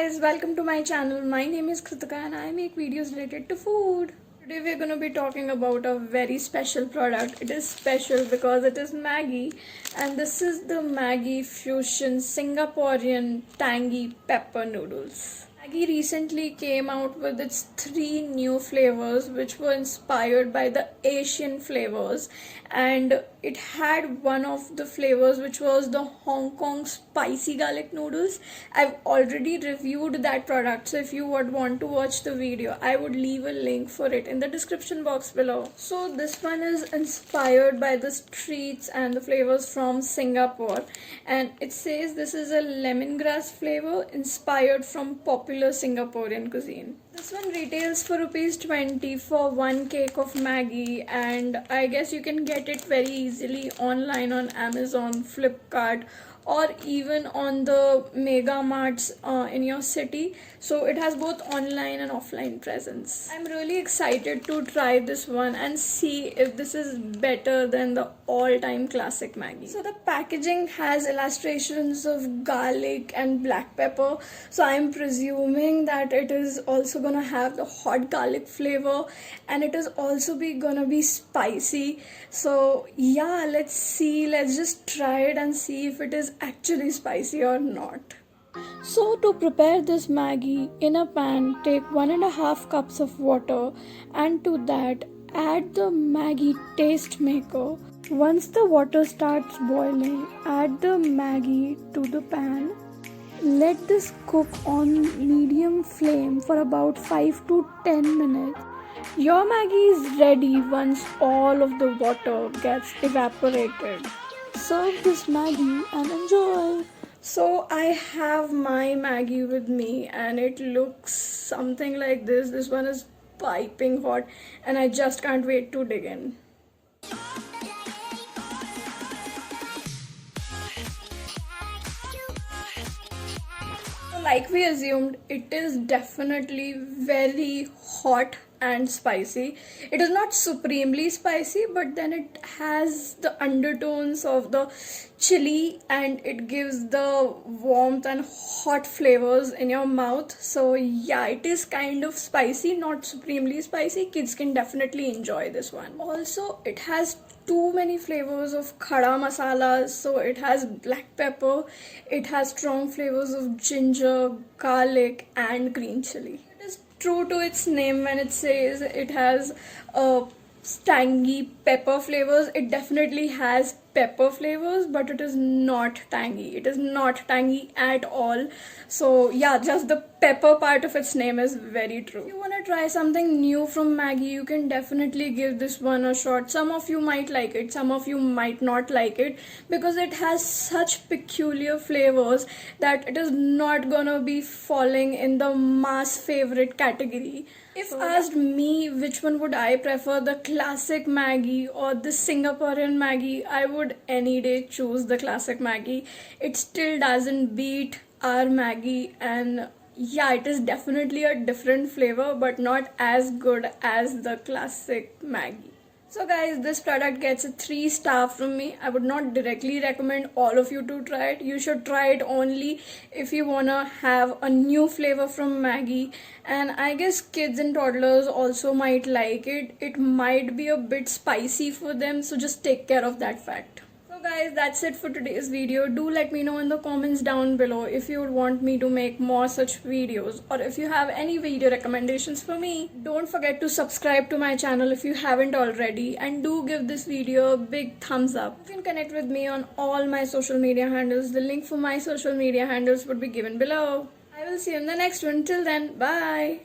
guys, welcome to my channel. My name is Kritika and I make videos related to food. Today we're going to be talking about a very special product. It is special because it is Maggi, and this is the Maggi Fusian Singaporean Tangy Pepper Noodles. Maggi recently came out with its 3 new flavors which were inspired by the Asian flavors, and it had one of the flavors which was the Hong Kong spicy garlic noodles. I've already reviewed that product, so if you would want to watch the video, I would leave a link for it in the description box below. So this one is inspired by the streets and the flavors from Singapore, and it says this is a lemongrass flavor inspired from popular Singaporean cuisine. This one retails for ₹20 for 1 cake of Maggi, and I guess you can get it very easily online on Amazon, Flipkart, or even on the mega marts in your city. So it has both online and offline presence. I'm really excited to try this one and see if this is better than the all-time classic Maggi. So the packaging has illustrations of garlic and black pepper, so I'm presuming that it is also gonna have the hot garlic flavor, and it is also gonna be spicy. So yeah, let's see, let's just try it and see if it is actually spicy or not. So to prepare this Maggi, in a pan take 1.5 cups of water, and to that add the Maggi taste maker. Once the water starts boiling, add the Maggi to the pan. Let this cook on medium flame for about 5 to 10 minutes. Your Maggi is ready once all of the water gets evaporated. Serve this Maggi and enjoy. So I have my Maggi with me and it looks something like this. This one is piping hot and I just can't wait to dig in. Like we assumed, it is definitely very hot and spicy. It is not supremely spicy, but then it has the undertones of the chili and it gives the warmth and hot flavors in your mouth. So yeah, it is kind of spicy, not supremely spicy. Kids can definitely enjoy this one. Also, it has too many flavors of khada masalas. So it has black pepper, it has strong flavors of ginger, garlic and green chili. It is true to its name when it says it has tangy pepper flavors. It definitely has pepper flavors, but it is not tangy. It is not tangy at all. So yeah, just the pepper part of its name is very true. If you want to try something new from Maggi, you can definitely give this one a shot. Some of you might like it, some of you might not like it, because it has such peculiar flavors that it is not gonna be falling in the mass favorite category. If asked me which one would I prefer, the classic Maggi or the Singaporean Maggi, I would any day choose the classic Maggi. It still doesn't beat our Maggi, and yeah, it is definitely a different flavor but not as good as the classic Maggi. So guys, this product gets a 3-star from me. I would not directly recommend all of you to try it. You should try it only if you wanna have a new flavor from Maggi. And I guess kids and toddlers also might like it. It might be a bit spicy for them, so just take care of that fact. So guys, that's it for today's video. Do let me know in the comments down below if you would want me to make more such videos, or if you have any video recommendations for me. Don't forget to subscribe to my channel if you haven't already, and do give this video a big thumbs up. You can connect with me on all my social media handles. The link for my social media handles would be given below. I will see you in the next one. Till then, bye.